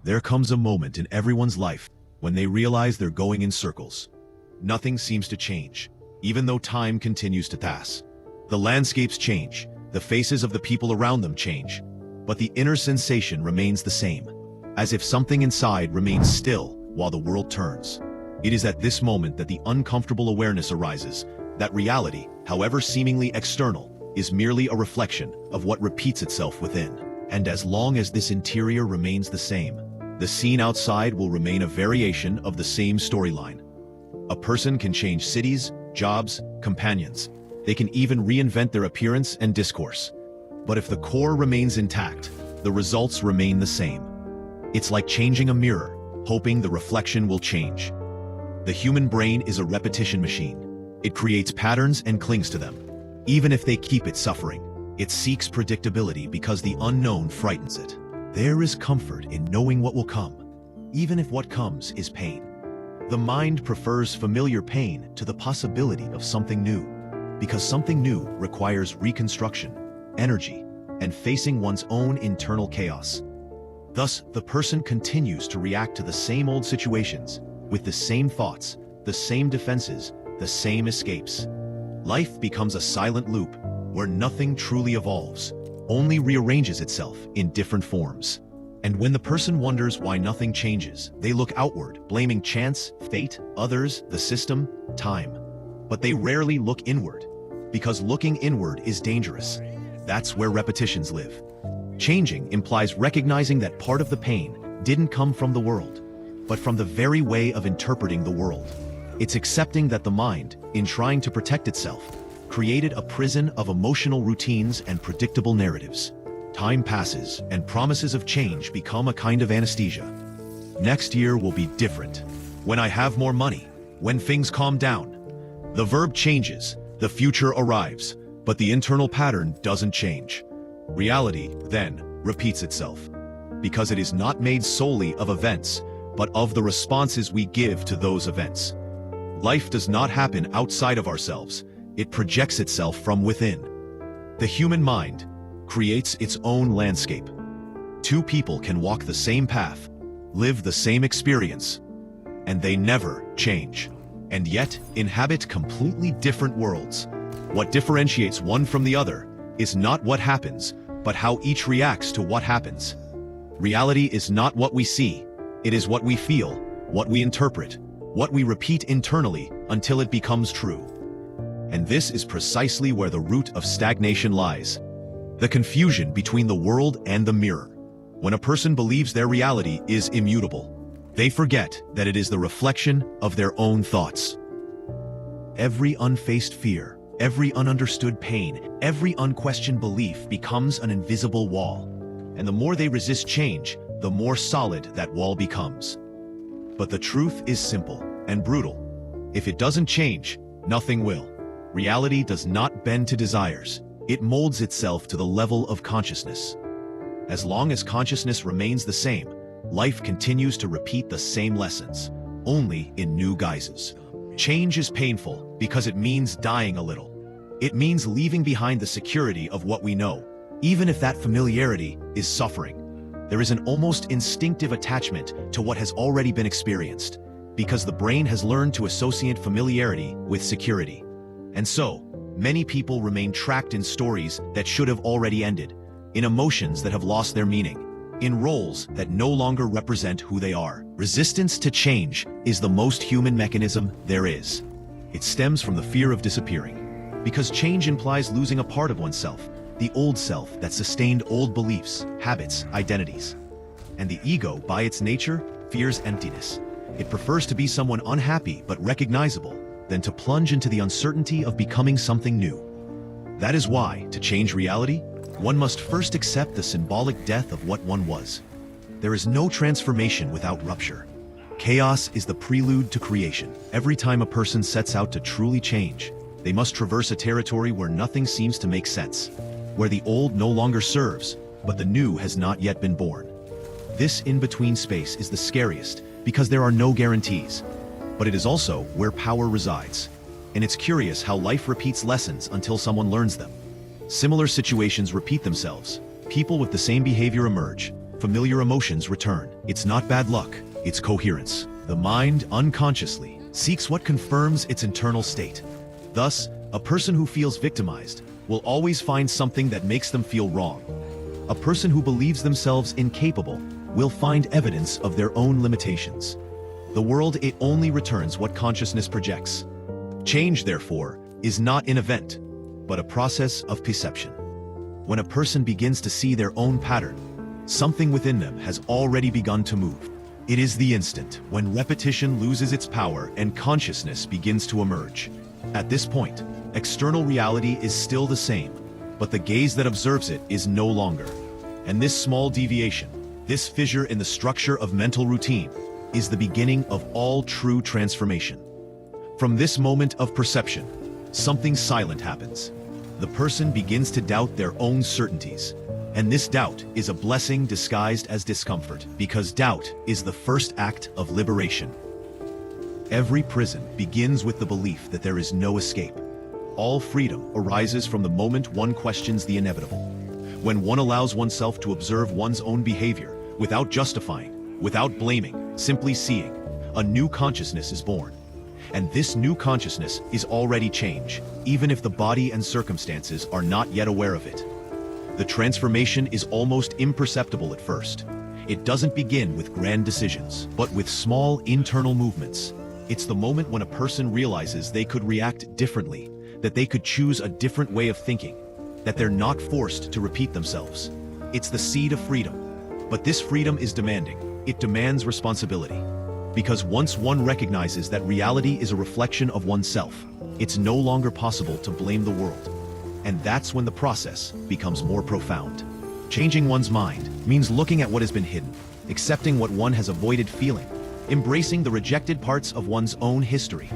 There comes a moment in everyone's life when they realize they're going in circles. Nothing seems to change, even though time continues to pass. The landscapes change, the faces of the people around them change, but the inner sensation remains the same, as if something inside remains still while the world turns. It is at this moment that the uncomfortable awareness arises that reality, however seemingly external, is merely a reflection of what repeats itself within. And as long as this interior remains the same, the scene outside will remain a variation of the same storyline. A person can change cities, jobs, companions. They can even reinvent their appearance and discourse. But if the core remains intact, the results remain the same. It's like changing a mirror, hoping the reflection will change. The human brain is a repetition machine. It creates patterns and clings to them. Even if they keep it suffering, it seeks predictability because the unknown frightens it. There is comfort in knowing what will come, even if what comes is pain. The mind prefers familiar pain to the possibility of something new, because something new requires reconstruction, energy, and facing one's own internal chaos. Thus, the person continues to react to the same old situations, with the same thoughts, the same defenses, the same escapes. Life becomes a silent loop where nothing truly evolves, only rearranges itself in different forms. And when the person wonders why nothing changes, they look outward, blaming chance, fate, others, the system, time. But they rarely look inward, because looking inward is dangerous. That's where repetitions live. Changing implies recognizing that part of the pain didn't come from the world, but from the very way of interpreting the world. It's accepting that the mind, in trying to protect itself, created a prison of emotional routines and predictable narratives. Time passes, and promises of change become a kind of anesthesia. Next year will be different. When I have more money, when things calm down. The verb changes, the future arrives, but the internal pattern doesn't change. Reality, then, repeats itself, because it is not made solely of events, but of the responses we give to those events. Life does not happen outside of ourselves. It projects itself from within. The human mind creates its own landscape. Two people can walk the same path, live the same experience, and they never change, and yet inhabit completely different worlds. What differentiates one from the other is not what happens, but how each reacts to what happens. Reality is not what we see, it is what we feel, what we interpret, what we repeat internally until it becomes true. And this is precisely where the root of stagnation lies. The confusion between the world and the mirror. When a person believes their reality is immutable, they forget that it is the reflection of their own thoughts. Every unfaced fear, every ununderstood pain, every unquestioned belief becomes an invisible wall. And the more they resist change, the more solid that wall becomes. But the truth is simple and brutal. If it doesn't change, nothing will. Reality does not bend to desires. It molds itself to the level of consciousness. As long as consciousness remains the same, life continues to repeat the same lessons, only in new guises. Change is painful because it means dying a little. It means leaving behind the security of what we know, even if that familiarity is suffering. There is an almost instinctive attachment to what has already been experienced, because the brain has learned to associate familiarity with security. And so, many people remain trapped in stories that should have already ended, in emotions that have lost their meaning, in roles that no longer represent who they are. Resistance to change is the most human mechanism there is. It stems from the fear of disappearing, because change implies losing a part of oneself, the old self that sustained old beliefs, habits, identities. And the ego, by its nature, fears emptiness. It prefers to be someone unhappy but recognizable than to plunge into the uncertainty of becoming something new. That is why, to change reality, one must first accept the symbolic death of what one was. There is no transformation without rupture. Chaos is the prelude to creation. Every time a person sets out to truly change, they must traverse a territory where nothing seems to make sense, where the old no longer serves, but the new has not yet been born. This in-between space is the scariest because there are no guarantees, but it is also where power resides. And it's curious how life repeats lessons until someone learns them. Similar situations repeat themselves. People with the same behavior emerge, familiar emotions return. It's not bad luck, it's coherence. The mind unconsciously seeks what confirms its internal state. Thus, a person who feels victimized will always find something that makes them feel wrong. A person who believes themselves incapable will find evidence of their own limitations. The world, it only returns what consciousness projects. Change, therefore, is not an event, but a process of perception. When a person begins to see their own pattern, something within them has already begun to move. It is the instant when repetition loses its power and consciousness begins to emerge. At this point, external reality is still the same, but the gaze that observes it is no longer. And this small deviation, this fissure in the structure of mental routine, is the beginning of all true transformation. From this moment of perception, something silent happens. The person begins to doubt their own certainties. And this doubt is a blessing disguised as discomfort, because doubt is the first act of liberation. Every prison begins with the belief that there is no escape. All freedom arises from the moment one questions the inevitable. When one allows oneself to observe one's own behavior, without justifying, without blaming, simply seeing, a new consciousness is born. And this new consciousness is already change, even if the body and circumstances are not yet aware of it. The transformation is almost imperceptible at first. It doesn't begin with grand decisions, but with small internal movements. It's the moment when a person realizes they could react differently, that they could choose a different way of thinking, that they're not forced to repeat themselves. It's the seed of freedom. But this freedom is demanding. It demands responsibility. Because once one recognizes that reality is a reflection of oneself, it's no longer possible to blame the world. And that's when the process becomes more profound. Changing one's mind means looking at what has been hidden, accepting what one has avoided feeling, embracing the rejected parts of one's own history.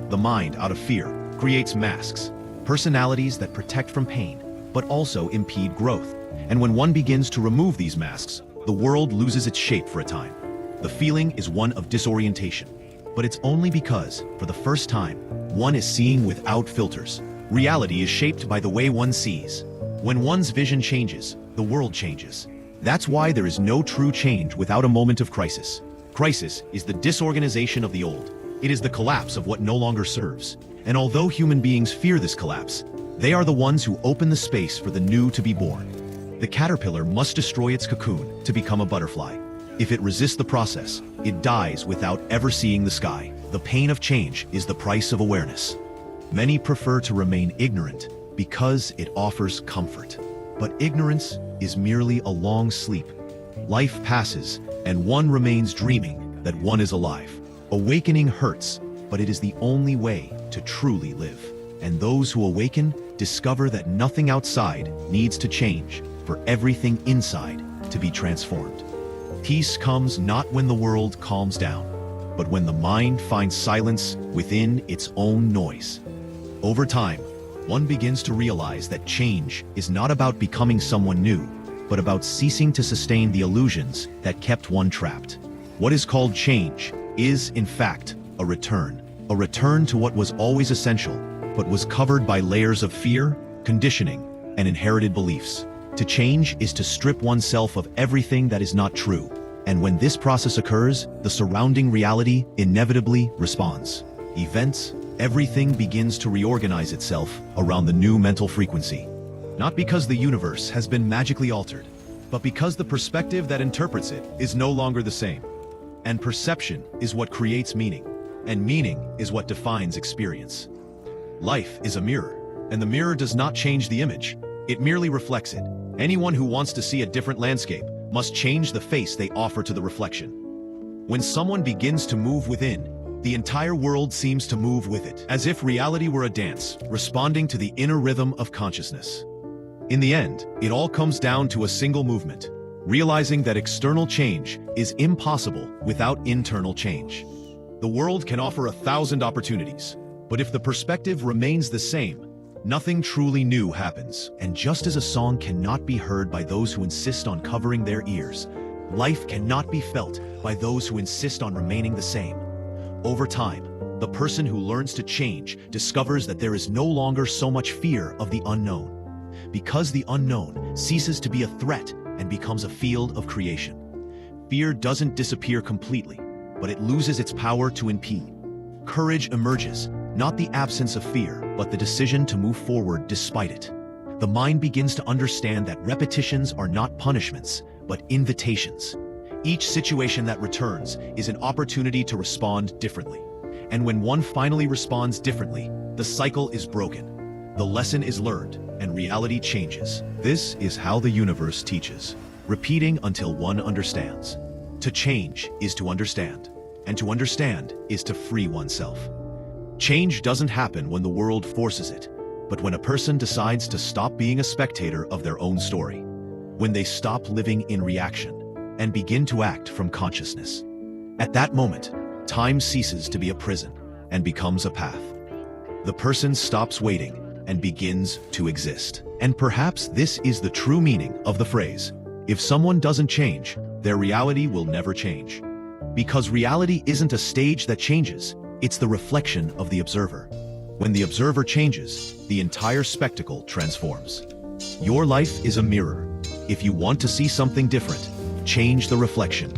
The mind, out of fear, creates masks, personalities that protect from pain, but also impede growth. And when one begins to remove these masks, the world loses its shape for a time. The feeling is one of disorientation, but it's only because, for the first time, one is seeing without filters. Reality is shaped by the way one sees. When one's vision changes, the world changes. That's why there is no true change without a moment of crisis. Crisis is the disorganization of the old. It is the collapse of what no longer serves. And although human beings fear this collapse, they are the ones who open the space for the new to be born. The caterpillar must destroy its cocoon to become a butterfly. If it resists the process, it dies without ever seeing the sky. The pain of change is the price of awareness. Many prefer to remain ignorant because it offers comfort. But ignorance is merely a long sleep. Life passes, and one remains dreaming that one is alive. Awakening hurts, but it is the only way to truly live. And those who awaken discover that nothing outside needs to change for everything inside to be transformed. Peace comes not when the world calms down, but when the mind finds silence within its own noise. Over time, one begins to realize that change is not about becoming someone new, but about ceasing to sustain the illusions that kept one trapped. What is called change is, in fact, a return to what was always essential, but was covered by layers of fear, conditioning, and inherited beliefs. To change is to strip oneself of everything that is not true. And when this process occurs, the surrounding reality inevitably responds. Events, everything begins to reorganize itself around the new mental frequency. Not because the universe has been magically altered, but because the perspective that interprets it is no longer the same. And perception is what creates meaning, and meaning is what defines experience. Life is a mirror, and the mirror does not change the image. It merely reflects it. Anyone who wants to see a different landscape must change the face they offer to the reflection. When someone begins to move within, the entire world seems to move with it, as if reality were a dance, responding to the inner rhythm of consciousness. In the end, it all comes down to a single movement, realizing that external change is impossible without internal change. The world can offer 1,000 opportunities, but if the perspective remains the same, nothing truly new happens. And just as a song cannot be heard by those who insist on covering their ears, life cannot be felt by those who insist on remaining the same. Over time, the person who learns to change discovers that there is no longer so much fear of the unknown. Because the unknown ceases to be a threat and becomes a field of creation. Fear doesn't disappear completely, but it loses its power to impede. Courage emerges, not the absence of fear, but the decision to move forward despite it. The mind begins to understand that repetitions are not punishments, but invitations. Each situation that returns is an opportunity to respond differently. And when one finally responds differently, the cycle is broken. The lesson is learned, and reality changes. This is how the universe teaches, repeating until one understands. To change is to understand, and to understand is to free oneself. Change doesn't happen when the world forces it, but when a person decides to stop being a spectator of their own story. When they stop living in reaction and begin to act from consciousness. At that moment, time ceases to be a prison and becomes a path. The person stops waiting and begins to exist. And perhaps this is the true meaning of the phrase, if someone doesn't change, their reality will never change. Because reality isn't a stage that changes, it's the reflection of the observer. When the observer changes, the entire spectacle transforms. Your life is a mirror. If you want to see something different, change the reflection.